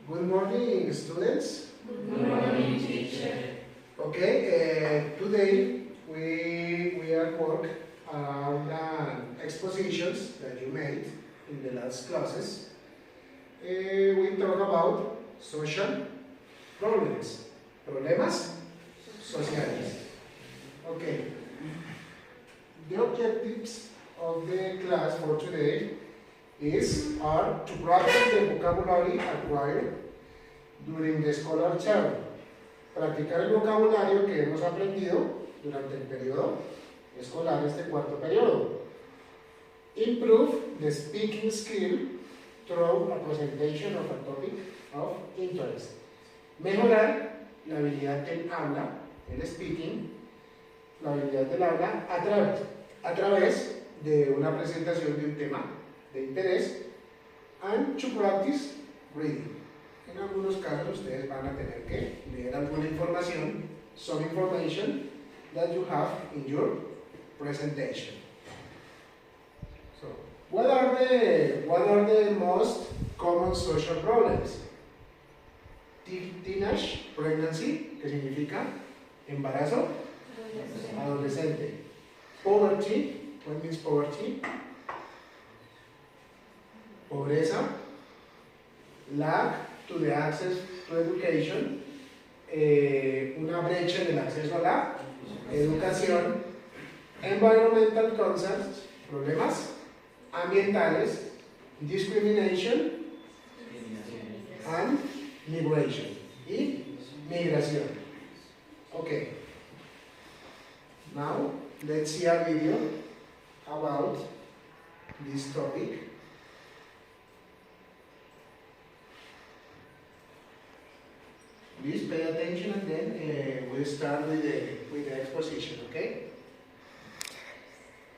Good morning, students. Good morning, teacher. Okay, today we are work on expositions that you made in the last classes. We talk about social problemas sociales. Okay, the objectives of the class for today are to practice the vocabulary acquired during the scholar term. Practicar el vocabulario que hemos aprendido durante el periodo escolar, este cuarto periodo. Improve the speaking skill through a presentation of a topic of interest. Mejorar la habilidad del habla, el speaking, la habilidad del habla a través de una presentación de un tema de interés, and to practice reading. En algunos casos ustedes van a tener que leer alguna información, some information that you have in your presentation. So, what are the most common social problems? Teenage pregnancy, que significa embarazo adolescente. Poverty, what means poverty? Pobreza. Lack to the access to education, una brecha en el acceso a la educación. Environmental concerns, problemas ambientales. Discrimination and migration, y migración. Okay, now let's see a video about this topic. Please pay attention, and then we'll start with the exposition, okay?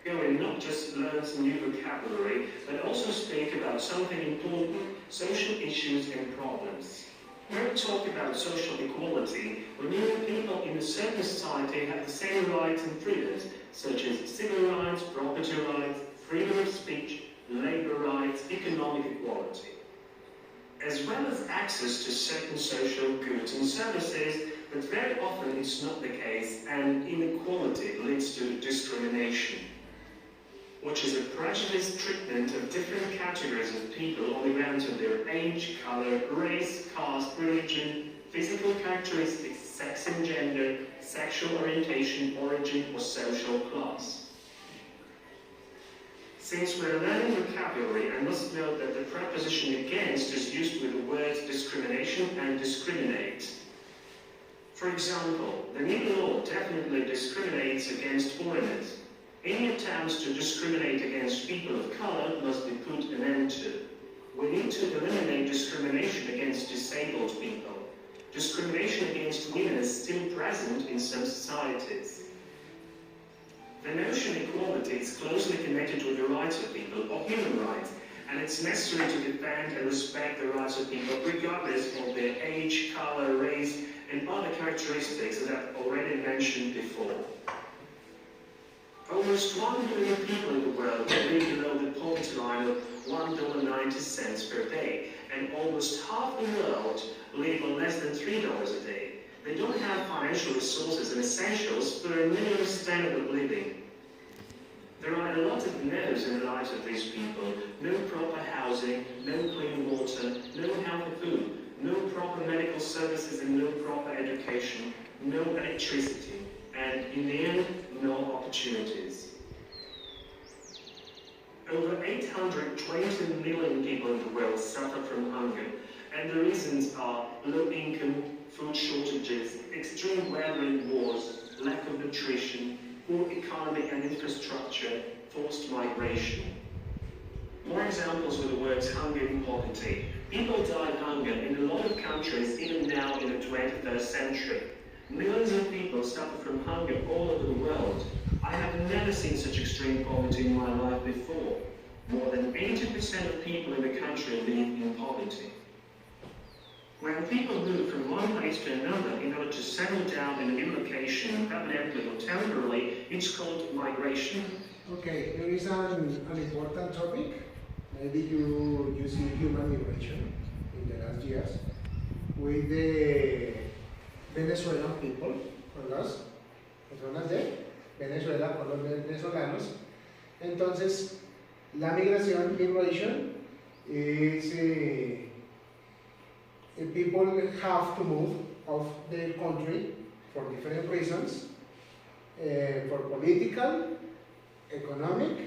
We will not just learn some new vocabulary, but also speak about something important, social issues and problems. When we talk about social equality, we mean that people in a certain society have the same rights and freedoms, such as civil rights, property rights, freedom of speech, labor rights, economic equality, as well as access to certain social goods and services, but very often it's not the case, and inequality leads to discrimination, which is a prejudiced treatment of different categories of people on the grounds of their age, color, race, caste, religion, physical characteristics, sex and gender, sexual orientation, origin, or social class. Since we're learning vocabulary, I must note that the preposition against is used with the words discrimination and discriminate. For example, the new law definitely discriminates against foreigners. Any attempts to discriminate against people of color must be put an end to. We need to eliminate discrimination against disabled people. Discrimination against women is still present in some societies. The notion of equality is closely connected with the rights of people, or human rights, and it's necessary to defend and respect the rights of people regardless of their age, color, race, and other characteristics that I've already mentioned before. Almost 1 billion people in the world live below the poverty line of $1.90 per day, and almost half the world live on less than $3 a day. They don't have financial resources and essentials for a minimum standard of living. There are a lot of no's in the lives of these people. No proper housing, no clean water, no healthy food, no proper medical services and no proper education, no electricity, and in the end, no opportunities. Over 820 million people in the world suffer from hunger, and the reasons are low income, food shortages, extreme weather and wars, lack of nutrition, poor economy and infrastructure, forced migration. More examples of the words hunger and poverty. People die of hunger in a lot of countries even now in the 21st century. Millions of people suffer from hunger all over the world. I have never seen such extreme poverty in my life before. More than 80% of people in the country live in poverty. When people move from one place to another in order to settle down in a new location, permanently or temporarily, it's called migration. Okay, here is an important topic. Maybe you see human migration in the last years. with the Venezuelan people, con las personas de Venezuela, con los venezolanos. Entonces, la migración, migration, is people have to move of their country for different reasons, for political, economic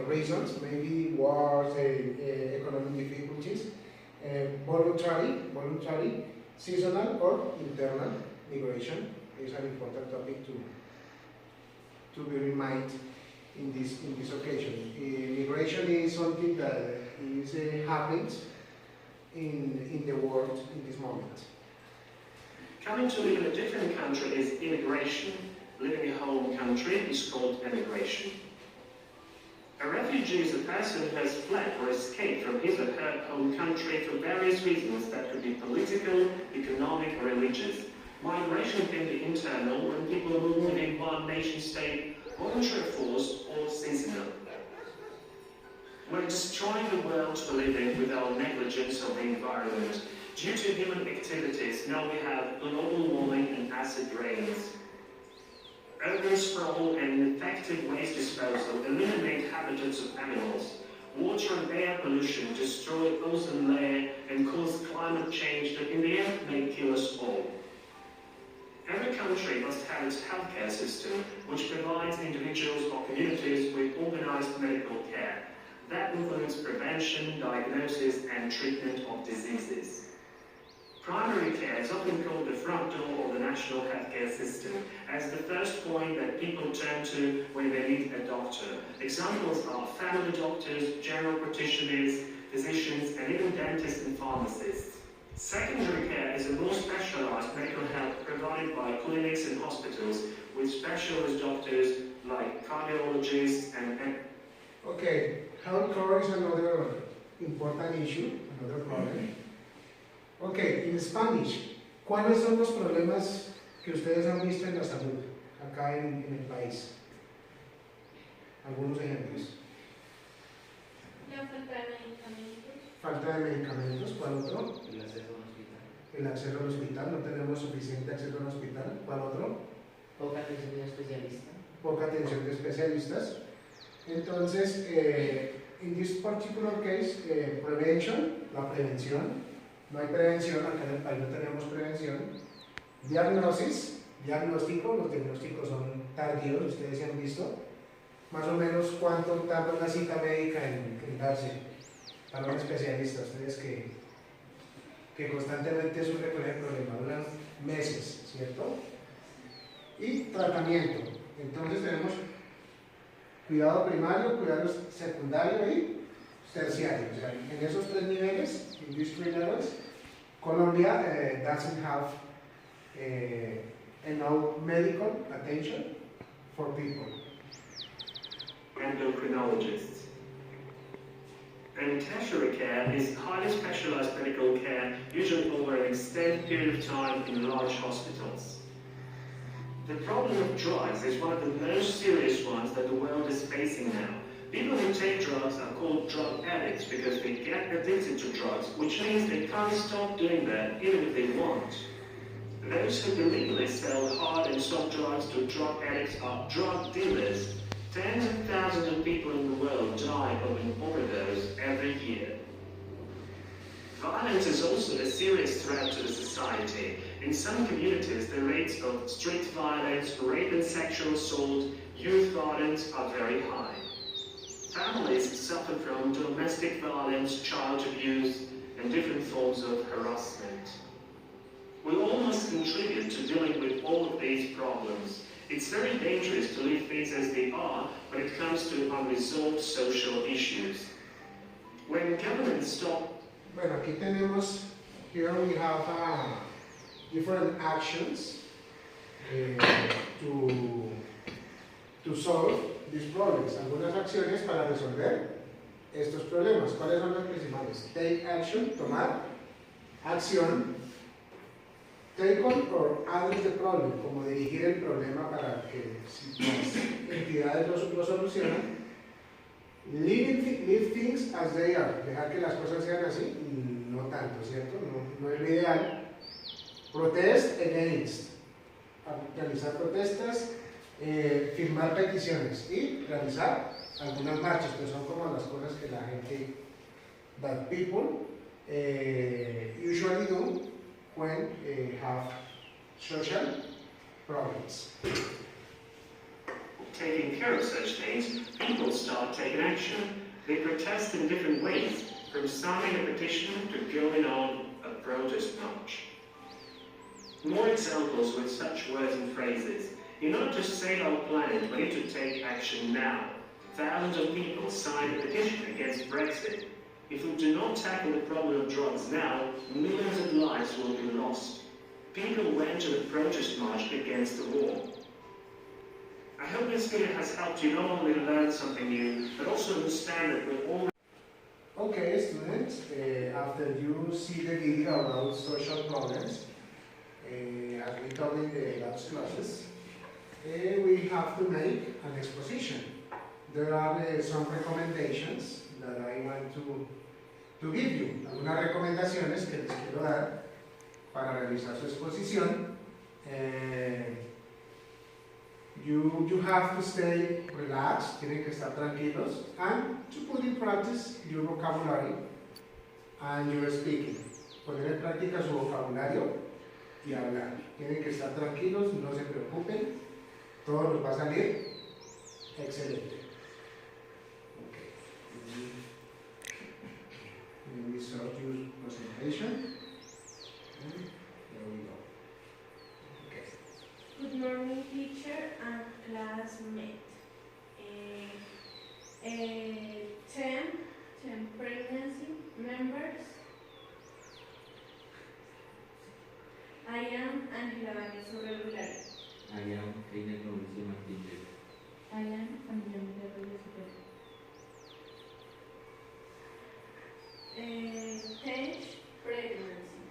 reasons, maybe wars, economic difficulties, voluntary, seasonal or internal migration is an important topic to be reminded in this occasion. Migration is something that is happens in the world in this moment. Coming to live in a different country is immigration. Living in a home country is called emigration. A refugee is a person who has fled or escaped from his or her home country for various reasons that could be political, economic, or religious. Migration can be internal, when people move within one nation-state, voluntary force, or seasonal. We're destroying the world we live in with our negligence of the environment. Due to human activities, now we have global warming and acid rains. Urban sprawl and ineffective waste disposal eliminate habitats of animals. Water and air pollution destroy ozone layer and cause climate change that in the end may kill us all. Every country must have its healthcare system, which provides individuals or communities with organized medical care. That includes prevention, diagnosis, and treatment of diseases. Primary care is often called the front door of the national healthcare system, as the first point that people turn to when they need a doctor. Examples are family doctors, general practitioners, physicians, and even dentists and pharmacists. Secondary care is a more specialized medical help provided by clinics and hospitals with specialist doctors like cardiologists and... Okay, healthcare is another important issue, another problem. Okay, in Spanish, ¿cuáles son los problemas que ustedes han visto en la salud acá en el país? Algunos ejemplos. La falta de medicamentos. Falta de medicamentos, ¿cuál otro? El acceso a un hospital. El acceso al hospital, no tenemos suficiente acceso al hospital, ¿cuál otro? Poca atención de especialista. Poca atención de especialistas. Entonces, in this particular case, prevention, la prevención. No hay prevención, acá en el país no tenemos prevención. Diagnosis, diagnóstico, los diagnósticos son tardíos, ustedes se han visto. Más o menos cuánto tarda una cita médica en darse para un especialista. Ustedes que constantemente sufren con el problema, duran meses, ¿cierto? Y tratamiento. Entonces tenemos cuidado primario, cuidado secundario y terciario. O sea, en esos tres niveles, in these three levels, Colombia doesn't have enough medical attention for people. Endocrinologists. And tertiary care is highly specialized medical care, usually over an extended period of time in large hospitals. The problem of drugs is one of the most serious ones that the world is facing now. People who take drugs are called drug addicts because they get addicted to drugs, which means they can't stop doing that even if they want. Those who illegally sell hard and soft drugs to drug addicts are drug dealers. Tens of thousands of people in the world die of an overdose every year. Violence is also a serious threat to the society. In some communities, the rates of street violence, rape and sexual assault, youth violence are very high. Families suffer from domestic violence, child abuse, and different forms of harassment. We all must contribute to dealing with all of these problems. It's very dangerous to leave things as they are when it comes to unresolved social issues. When governments stop... Bueno, aquí tenemos, here we have different actions to solve these problems. Algunas acciones para resolver estos problemas. ¿Cuáles son las principales? Take action, tomar acción. Take on or address the problem, como dirigir el problema para que las entidades lo solucionan. Leave things as they are, dejar que las cosas sean así y no tan. tanto, ¿cierto? No es lo ideal. Protest against, realizar protestas, firmar peticiones y realizar algunas marchas, que son como las cosas que la gente, that people usually do when have social problems. Taking care of such things, people start taking action. They protest in different ways, from signing a petition to going on a protest march. More examples with such words and phrases. You not just say our planet, we need to take action now. Thousands of people signed a petition against Brexit. If we do not tackle the problem of drugs now, millions of lives will be lost. People went to the protest march against the war. I hope this video has helped you not only learn something new, but also understand that we're all... Okay, students, after you see the video about social problems, as we told in the last classes, we have to make an exposition. There are some recommendations that I want to give you. Algunas recomendaciones que les quiero dar para realizar su exposición. You have to stay relaxed, tienen que estar tranquilos, and to put in practice your vocabulary and your speaking. Poner en práctica su vocabulario y hablar. Tienen que estar tranquilos, no se preocupen, todo nos va a salir excelente. Okay. Let me start your presentation. There we go. Okay. Good morning, teacher and classmate. 10 pregnancy members. I am Ángela Vanessa Regular. I am Reina Mauricio Martínez. I am Camila Regular. 10 pregnancy.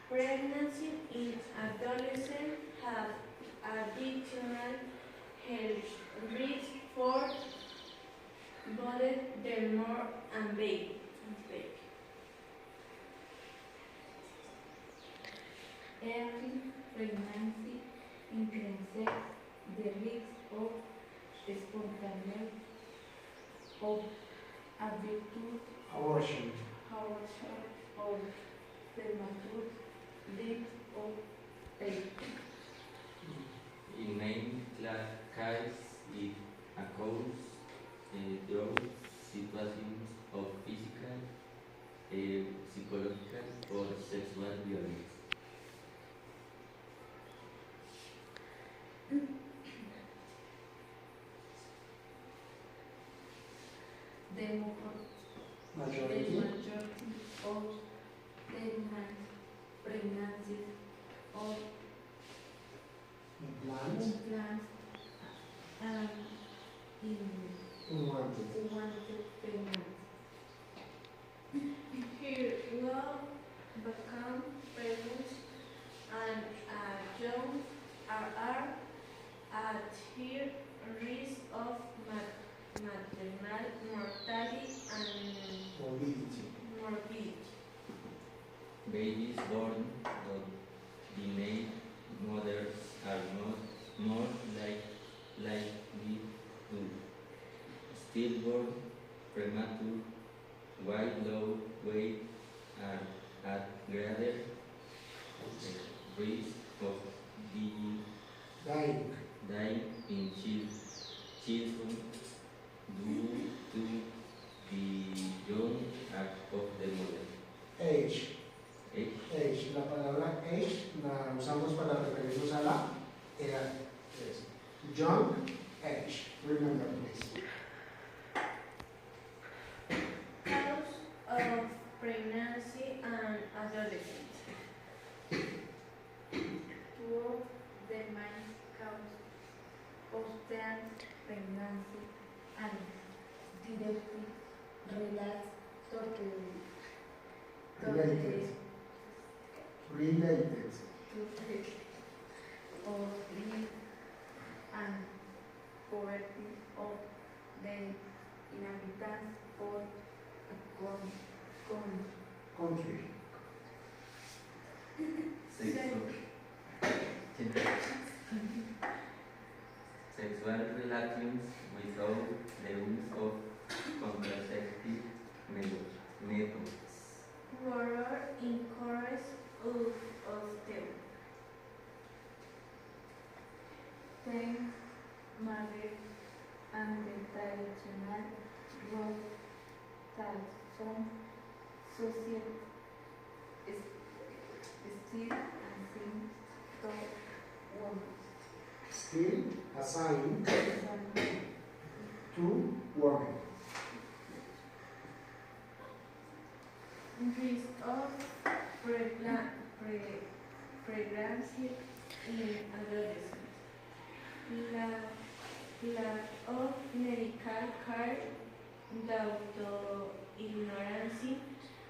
Pregnancy in adolescents have additional health risk for both their mother and baby. Early pregnancy increases the risk of spontaneous of Abortion. of premature death of baby. In main cases, it occurs through situations of physical, psychological, or sexual violence. The Majority. of pregnancies or Implants. implants and Unwanted. unwanted pregnancy. Here will become pregnant and young are at higher risk of maternal mortality and morbidity. Babies born of delayed mothers are not more likely to stillborn, premature, while low weight are at greater risk of dying in childhood due to the young act of the mother. Age. La palabra age la usamos para referirnos a la edad. Yes. Young age. Remember please. Cause of pregnancy and adolescence. Two of the main causes of pregnancy and directly related Related. of need and poverty of the inhabitants or country. Sexual relations without the use of contraceptive methods. Horror encourage of them. Ten marriage and the traditional role that some social still assign to women. Still assigned to women. Risk of pregnancy in adolescents. Lack of medical care due to ignorance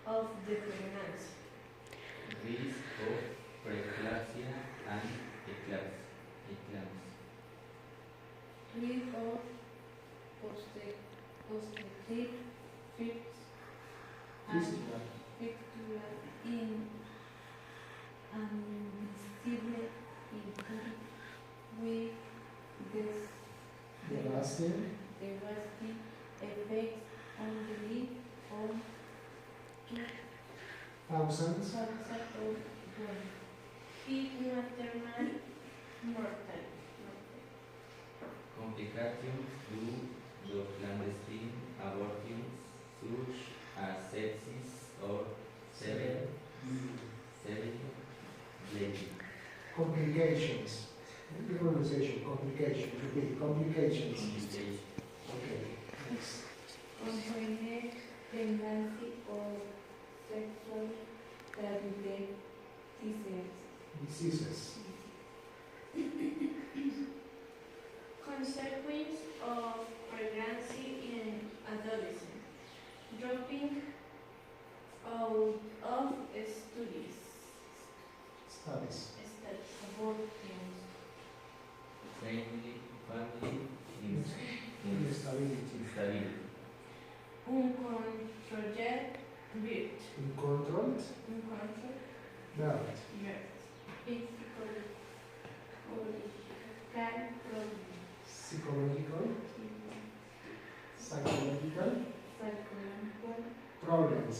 of the pregnancy. Risk of preeclampsia and eclampsia. Risk of obstetric fits and fistula in unstable income with Devastating devastating effects on the life of thousands thousands of women. Feed maternal mortality. Complications due to clandestine abortions such as sepsis or severe bleeding. complications. The pronunciation, complication, repeat, complications. Okay, next. Unwanted pregnancy or sexually transmitted Diseases. Consequence of pregnancy in adolescents. Dropping out of studies. Studies. Abortions. Family Instability. instability. Uncontrolled birth. Uncontrolled Uncontrolled birth. birth. physical Psychological, psychological psychological problems.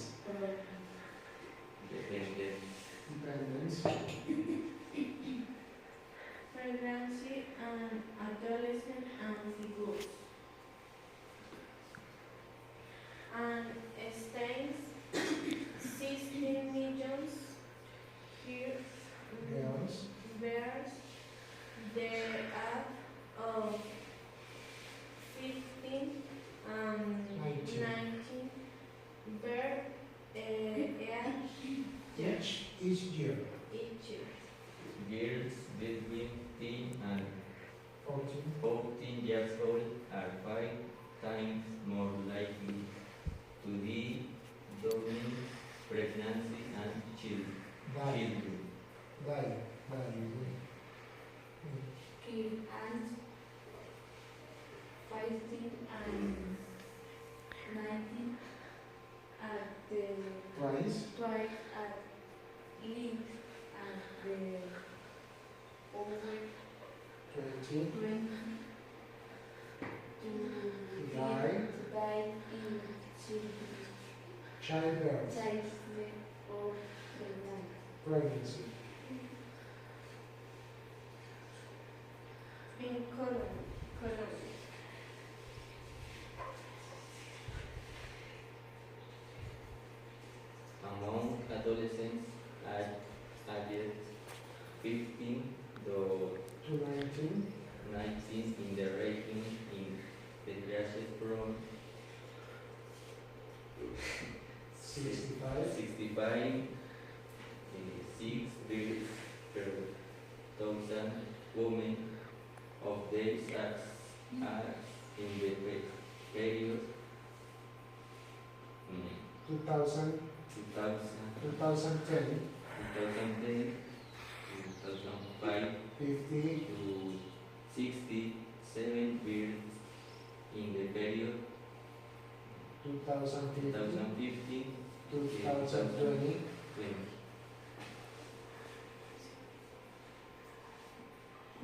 Dependence. Dependence. Pregnancy and adolescent and figures. And states 16 million here Girls. bears the age of 15 and 19 bear Each year. each year. Girls between 10 and 14. 14 years old are 5 times more likely to be during pregnancy and children. Die. kill and fighting and 19 at the Twice. twice at least at the over 20. 20 to Die. die in children. Childbirth. Childbirth or pregnancy. Pregnancy. In Colombia. Among adolescents aged 15 to 219. 19 in the region in the ranges from 65. 65 6 births per thousand women of these as in the period 2000. 2010. 2010 2005 50. to 67 births in the period 2015. 2015 2020.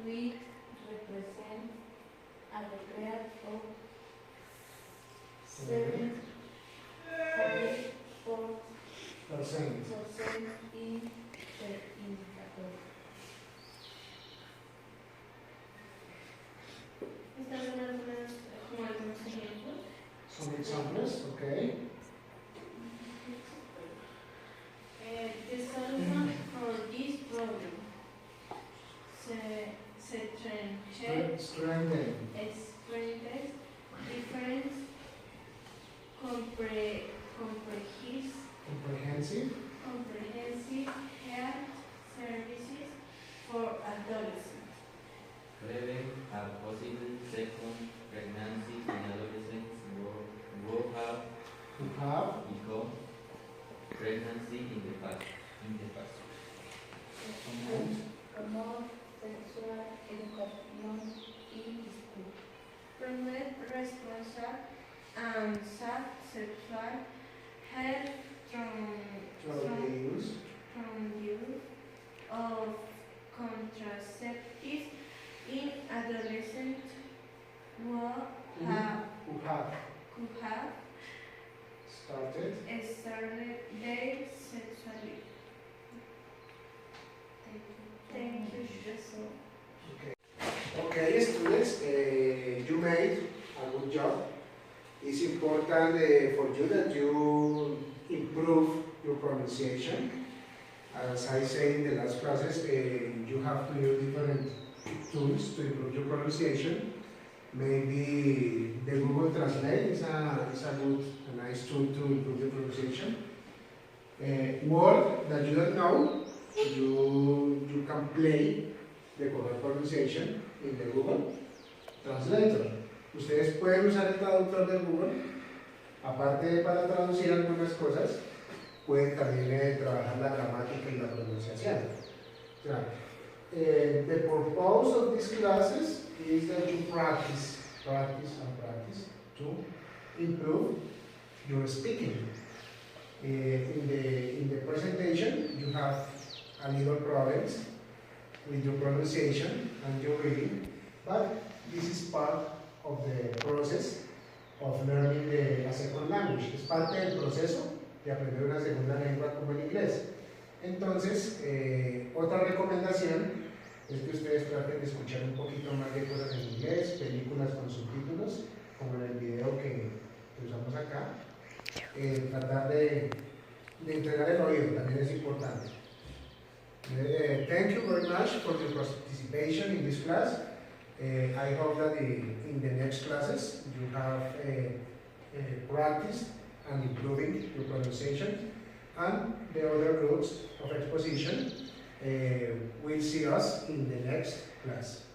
We represent a declared of 7.4% in the indicator. Estas son algunas, como algunos ejemplos. Some examples, okay. The solution for this problem. Strengthen. Expresses different Comprehensive. health services for adolescents. Prevent a possible second pregnancy in adolescents who have become pregnancy in the past. Promote sexual education in school. Promote responsible and safe sexual health from use of contraceptives in adolescents who have Started. started their sexuality. Thank you. Okay, students, you made a good job. It's important for you that you improve your pronunciation. As I said in the last classes, you have to use different tools to improve your pronunciation. Maybe the Google Translate is a nice tool to improve your pronunciation. Word that you don't know, you can play the correct pronunciation in the Google Translator. Ustedes pueden usar el traductor de Google, aparte de para traducir algunas cosas, pueden también trabajar la gramática y la pronunciación. O sea, the purpose of these classes is that you practice to improve your speaking. In the presentation, you have a little problems with your pronunciation and your reading, but this is part of the process of learning a second language. Es parte del proceso de aprender una segunda lengua como el inglés. Entonces, otra recomendación es que ustedes traten de escuchar un poquito más de cosas en inglés, películas con subtítulos, como en el video que usamos acá. Tratar de entrenar el oído también es importante. Thank you very much for your participation in this class. I hope that in the next classes you have practiced and improving your pronunciation, and the other groups of exposition will see us in the next class.